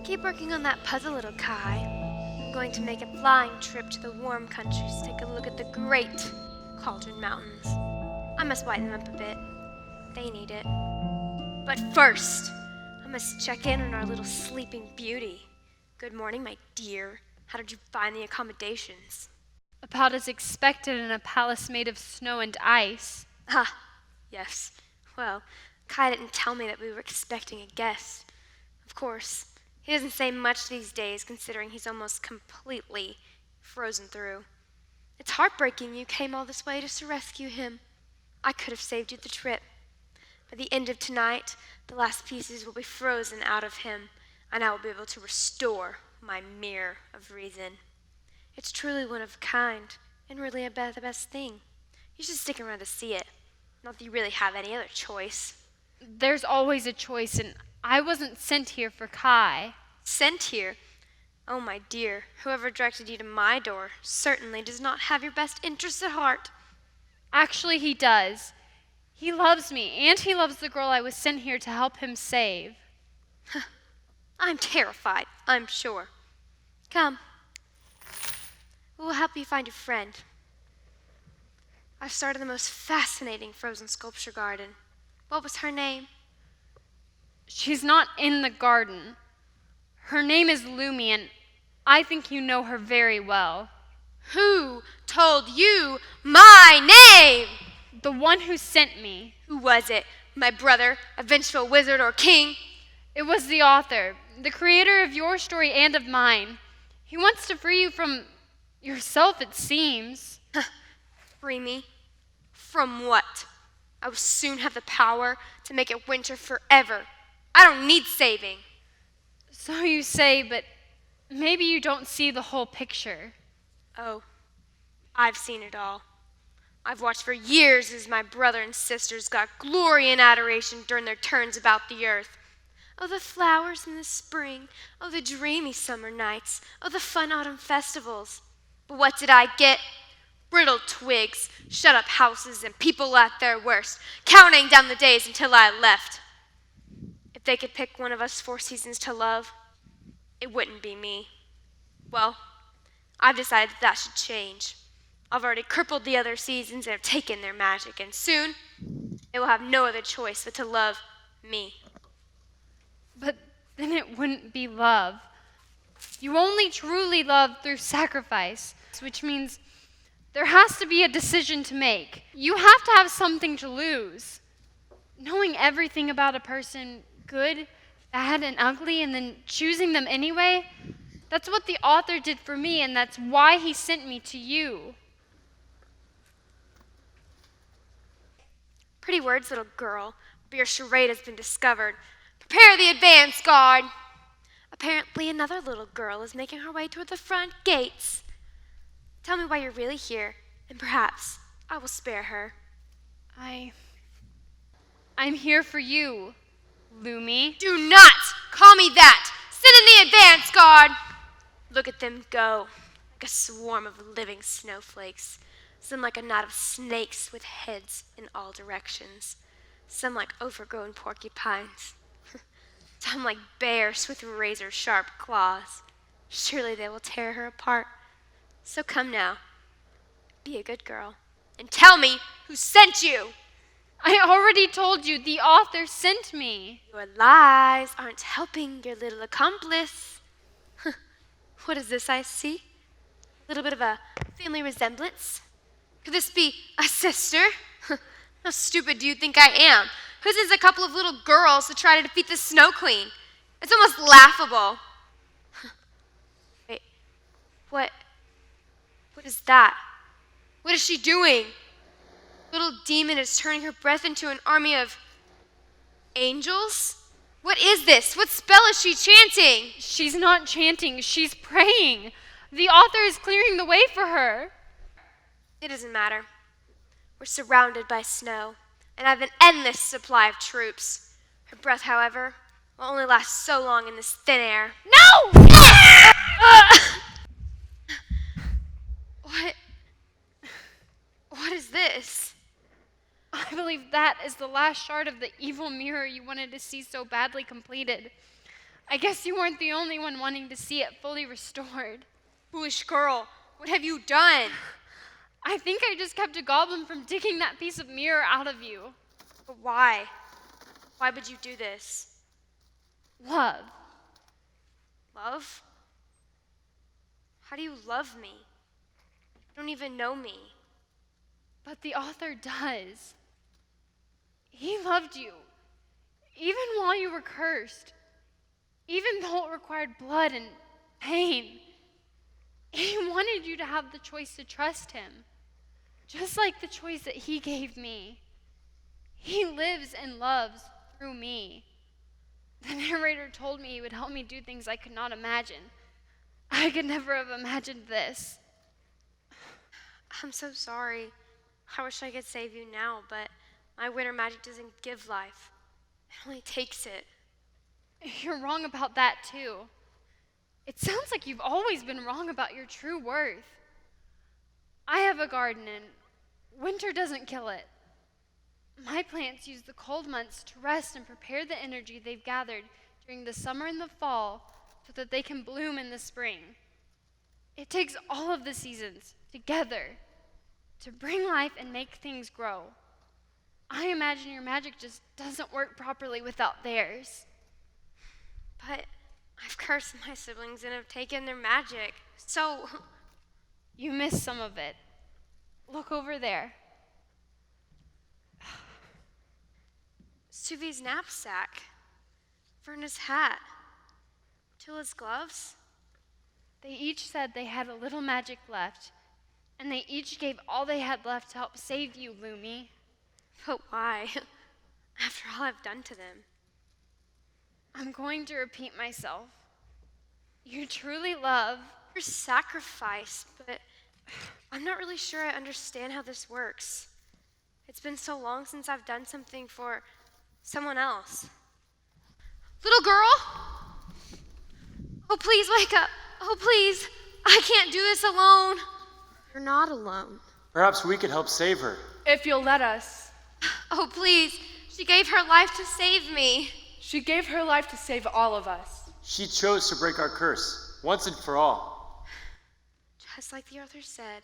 Keep working on that puzzle, little Kai. I'm going to make a flying trip to the warm countries to take a look at the great Cauldron Mountains. I must whiten them up a bit. They need it. But first, I must check in on our little sleeping beauty. Good morning, my dear. How did you find the accommodations? About as expected in a palace made of snow and ice. Ah, yes. Well, Kai didn't tell me that we were expecting a guest. Of course, he doesn't say much these days, considering he's almost completely frozen through. It's heartbreaking you came all this way just to rescue him. I could have saved you the trip. By the end of tonight, the last pieces will be frozen out of him, and I will be able to restore my mirror of reason. It's truly one of a kind, and really the best thing. You should stick around to see it. Not that you really have any other choice. There's always a choice, and I wasn't sent here for Kai. Sent here? Oh, my dear, whoever directed you to my door certainly does not have your best interests at heart. Actually, he does. He loves me, and he loves the girl I was sent here to help him save. I'm terrified, I'm sure. Come. We will help you find your friend. I've started the most fascinating frozen sculpture garden. What was her name? She's not in the garden. Her name is Lumi, and I think you know her very well. Who told you my name? The one who sent me. Who was it? My brother, a vengeful wizard or king? It was the author, the creator of your story and of mine. He wants to free you from yourself, it seems. Free me? From what? I will soon have the power to make it winter forever. I don't need saving. So you say, but maybe you don't see the whole picture. Oh, I've seen it all. I've watched for years as my brother and sisters got glory and adoration during their turns about the earth. Oh, the flowers in the spring. Oh, the dreamy summer nights. Oh, the fun autumn festivals. But what did I get? Brittle twigs, shut-up houses, and people at their worst, counting down the days until I left. If they could pick one of us 4 seasons to love, it wouldn't be me. Well, I've decided that should change. I've already crippled the other seasons and have taken their magic, and soon they will have no other choice but to love me. But then it wouldn't be love. You only truly love through sacrifice, which means there has to be a decision to make. You have to have something to lose. Knowing everything about a person, good, bad, and ugly, and then choosing them anyway, that's what the author did for me, and that's why he sent me to you. Pretty words, little girl, but your charade has been discovered. Prepare the advance guard. Apparently another little girl is making her way toward the front gates. Tell me why you're really here, and perhaps I will spare her. I'm here for you, Lumi. Do not call me that! Send in the advance guard! Look at them go, like a swarm of living snowflakes. Some like a knot of snakes with heads in all directions. Some like overgrown porcupines. Some like bears with razor-sharp claws. Surely they will tear her apart. So come now, be a good girl, and tell me who sent you. I already told you, the author sent me. Your lies aren't helping your little accomplice. What is this I see? A little bit of a family resemblance? Could this be a sister? How stupid do you think I am? Who sends a couple of little girls to try to defeat the Snow Queen? It's almost laughable. Wait, what is that? What is she doing? Little demon is turning her breath into an army of angels? What is this? What spell is she chanting? She's not chanting, she's praying. The author is clearing the way for her. It doesn't matter. We're surrounded by snow, and I have an endless supply of troops. Her breath, however, will only last so long in this thin air. No! What is this? I believe that is the last shard of the evil mirror you wanted to see so badly completed. I guess you weren't the only one wanting to see it fully restored. Foolish girl, what have you done? I think I just kept a goblin from digging that piece of mirror out of you. But why? Why would you do this? Love. Love? How do you love me? You don't even know me. But the author does. He loved you, even while you were cursed, even though it required blood and pain. He wanted you to have the choice to trust him, just like the choice that he gave me. He lives and loves through me. The narrator told me he would help me do things I could not imagine. I could never have imagined this. I'm so sorry. I wish I could save you now, but my winter magic doesn't give life. It only takes it. You're wrong about that, too. It sounds like you've always been wrong about your true worth. I have a garden, and winter doesn't kill it. My plants use the cold months to rest and prepare the energy they've gathered during the summer and the fall so that they can bloom in the spring. It takes all of the seasons together to bring life and make things grow. I imagine your magic just doesn't work properly without theirs. But I've cursed my siblings and have taken their magic. So, You missed some of it. Look over there. Suvi's knapsack, Verna's hat, Tilla's gloves. They each said they had a little magic left, and they each gave all they had left to help save you, Lumi. But why? After all I've done to them. I'm going to repeat myself. You truly love. Your sacrifice, but I'm not really sure I understand how this works. It's been so long since I've done something for someone else. Little girl? Oh, please wake up. Oh, please. I can't do this alone. You're not alone. Perhaps we could help save her. If you'll let us. Oh, please. She gave her life to save me. She gave her life to save all of us. She chose to break our curse, once and for all. Just like the author said,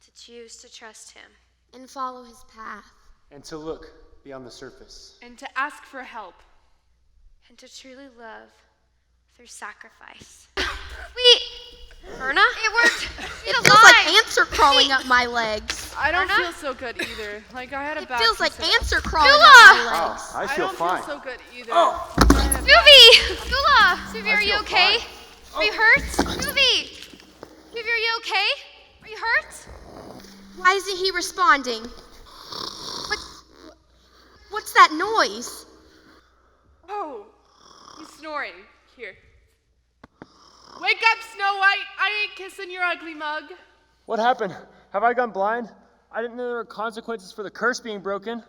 to choose to trust him. And follow his path. And to look beyond the surface. And to ask for help. And to truly love through sacrifice. Wait! Verna? It worked! It feels like ants are crawling up my legs. I don't Verna? feel so good either. Like I had a It bad feels like piece of- ants are crawling up Beulah! my Wow, legs. I I feel don't fine. feel so good either. Oh. Suvi! Beulah! Suvi, I are you feel okay? fine. Are you hurt? Suvi! Suvi, are you okay? Are you hurt? Why isn't he responding? What's that noise? Oh, he's snoring. Here. Wake up, Snow White! I ain't kissing your ugly mug. What happened? Have I gone blind? I didn't know there were consequences for the curse being broken.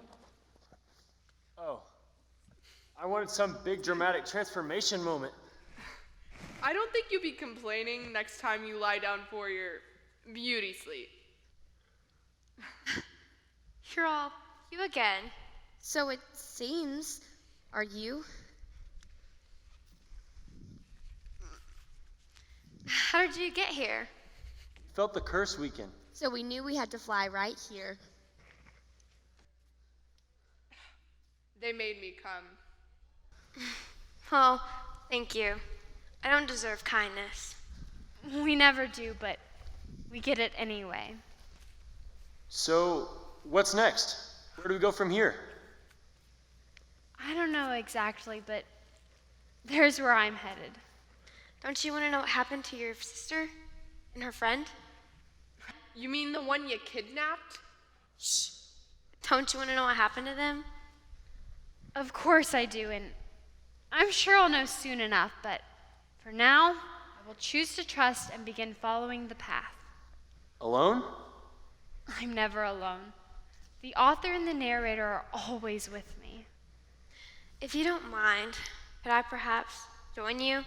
Oh. I wanted some big dramatic transformation moment. I don't think you'll be complaining next time you lie down for your beauty sleep. You're all you again. So it seems. Are you? How did you get here? Felt the curse weaken. So we knew we had to fly right here. They made me come. Oh, thank you. I don't deserve kindness. We never do, but we get it anyway. So, what's next? Where do we go from here? I don't know exactly, but there's where I'm headed. Don't you want to know what happened to your sister and her friend? You mean the one you kidnapped? Don't you want to know what happened to them? Of course I do, and I'm sure I'll know soon enough, but for now, I will choose to trust and begin following the path. Alone? I'm never alone. The author and the narrator are always with me. If you don't mind, could I perhaps join you?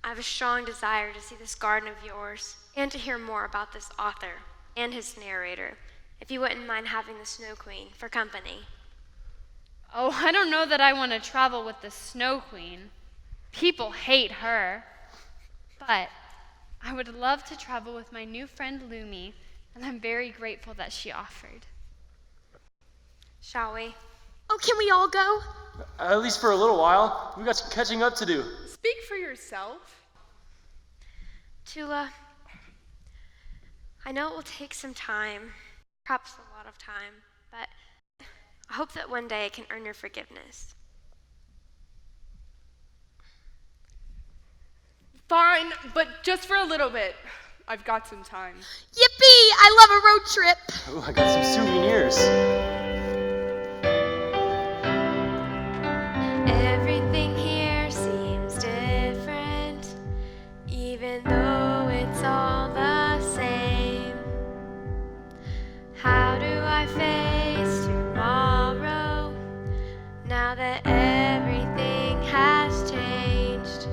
I have a strong desire to see this garden of yours and to hear more about this author and his narrator, if you wouldn't mind having the Snow Queen for company. Oh, I don't know that I want to travel with the Snow Queen. People hate her. But I would love to travel with my new friend Lumi, and I'm very grateful that she offered. Shall we? Oh, can we all go? At least for a little while. We got some catching up to do. Speak for yourself. Tula, I know it will take some time, perhaps a lot of time, but I hope that one day I can earn your forgiveness. Fine, but just for a little bit. I've got some time. Yippee! I love a road trip. Oh, I got some souvenirs. Everything here seems different, even though it's all the same. How do I face tomorrow now that everything has changed?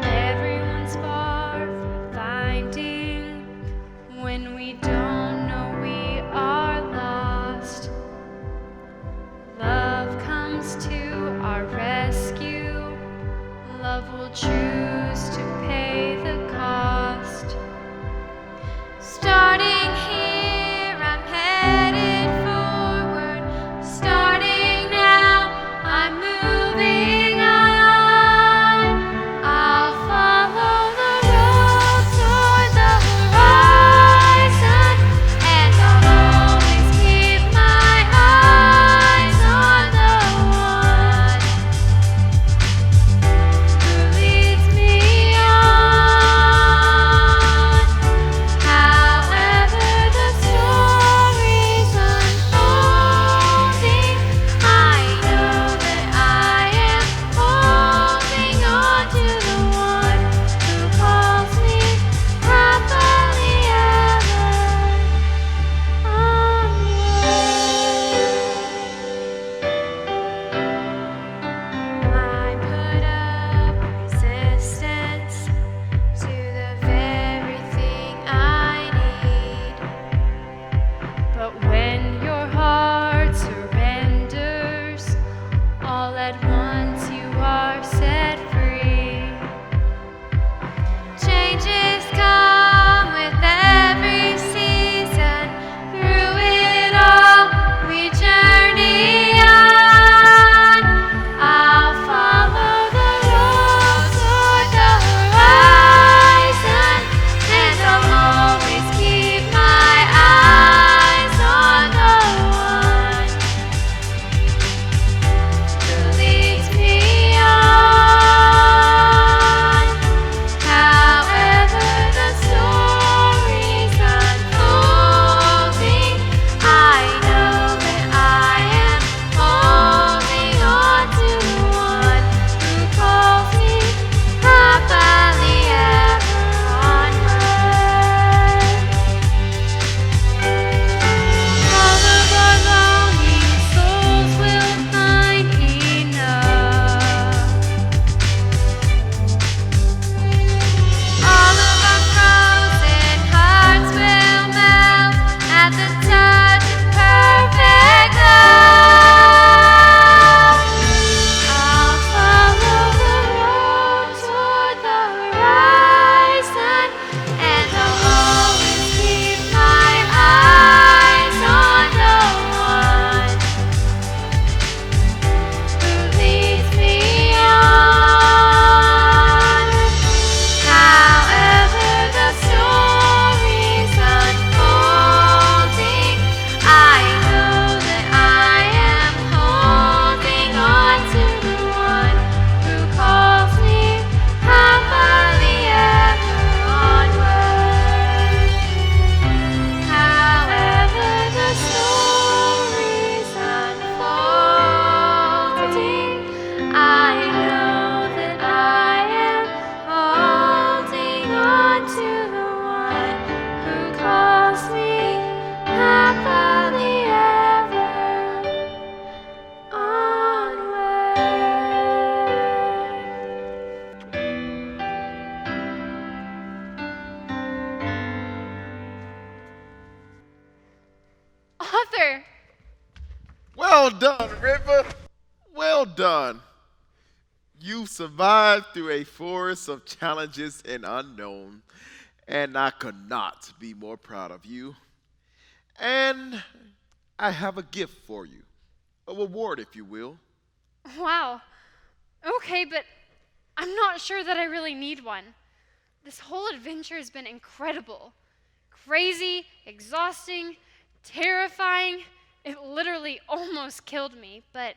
Everyone's far from Well done, River. Well done. You survived through a forest of challenges and unknown, and I could not be more proud of you. And I have a gift for you, a reward, if you will. Wow. Okay, but I'm not sure that I really need one. This whole adventure has been incredible. Crazy, exhausting, terrifying. It literally almost killed me, but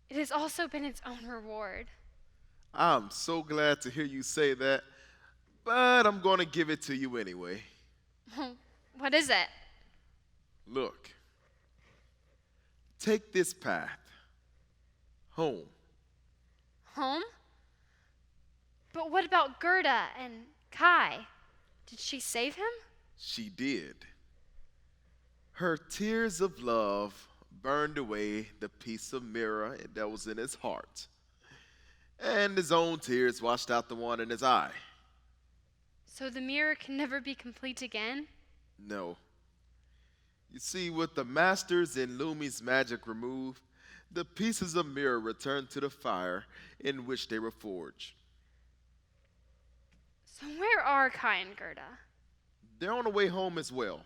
it has also been its own reward. I'm so glad to hear you say that, but I'm going to give it to you anyway. What is it? Look, take this path home. Home? But what about Gerda and Kai? Did she save him? She did. Her tears of love burned away the piece of mirror that was in his heart, and his own tears washed out the one in his eye. So the mirror can never be complete again? No. You see, with the masters in Lumi's magic removed, the pieces of mirror returned to the fire in which they were forged. So where are Kai and Gerda? They're on the way home as well.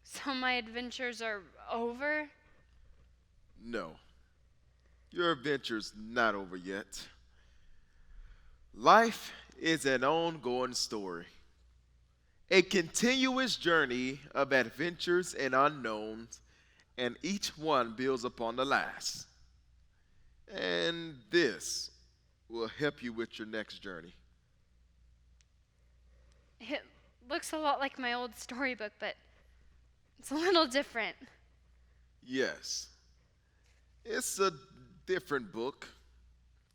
So my adventures are over? No. Your adventure's not over yet. Life is an ongoing story, a continuous journey of adventures and unknowns, and each one builds upon the last. And this will help you with your next journey. It looks a lot like my old storybook, but it's a little different. Yes, it's a different book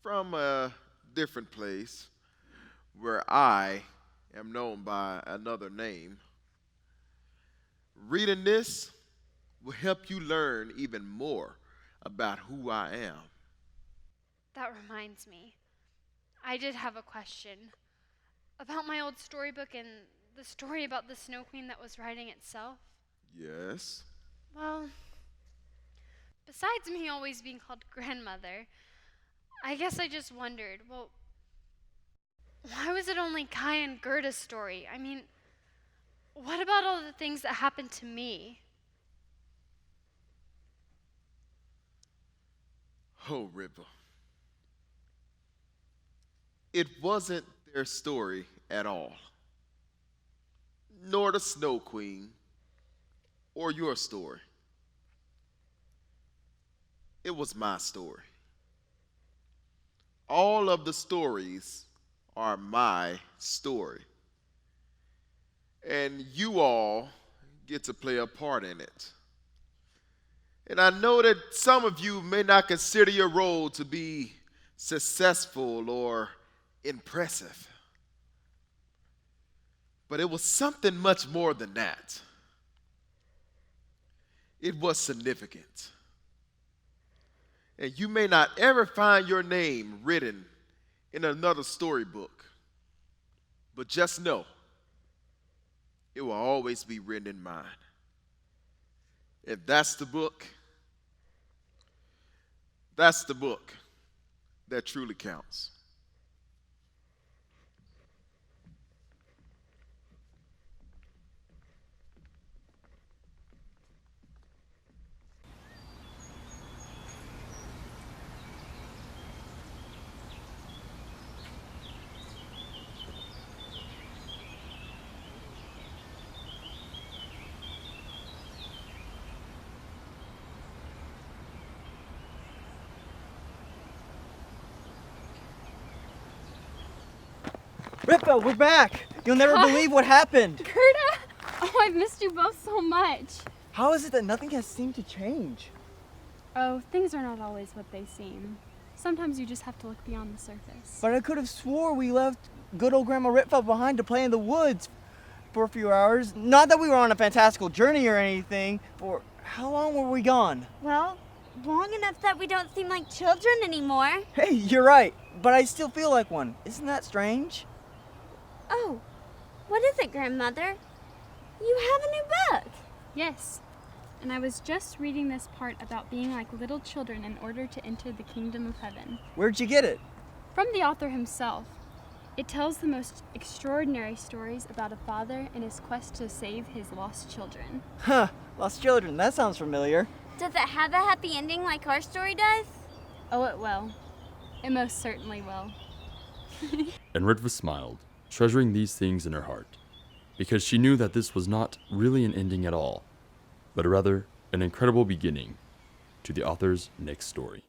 from a different place where I am known by another name. Reading this will help you learn even more about who I am. That reminds me. I did have a question about my old storybook and the story about the Snow Queen that was writing itself. Yes? Well, besides me always being called grandmother, I guess I just wondered, well, why was it only Kai and Gerda's story? I mean, what about all the things that happened to me? Oh, River. It wasn't their story at all, nor the Snow Queen, or your story. It was my story. All of the stories are my story. And you all get to play a part in it. And I know that some of you may not consider your role to be successful or impressive. But it was something much more than that. It was significant. And you may not ever find your name written in another storybook, but just know it will always be written in mine. If that's the book that truly counts. Rippa, we're back! You'll never believe what happened! Gerda! Oh, I've missed you both so much. How is it that nothing has seemed to change? Oh, things are not always what they seem. Sometimes you just have to look beyond the surface. But I could have swore we left good old Grandma Rippa behind to play in the woods for a few hours. Not that we were on a fantastical journey or anything. For how long were we gone? Well, long enough that we don't seem like children anymore. Hey, you're right. But I still feel like one. Isn't that strange? Oh, what is it, Grandmother? You have a new book. Yes, And I was just reading this part about being like little children in order to enter the kingdom of heaven. Where'd you get it? From the author himself. It tells the most extraordinary stories about a father and his quest to save his lost children. Huh, lost children, that sounds familiar. Does it have a happy ending like our story does? Oh, it will. It most certainly will. And Ritva smiled, treasuring these things in her heart, because she knew that this was not really an ending at all, but rather an incredible beginning to the author's next story.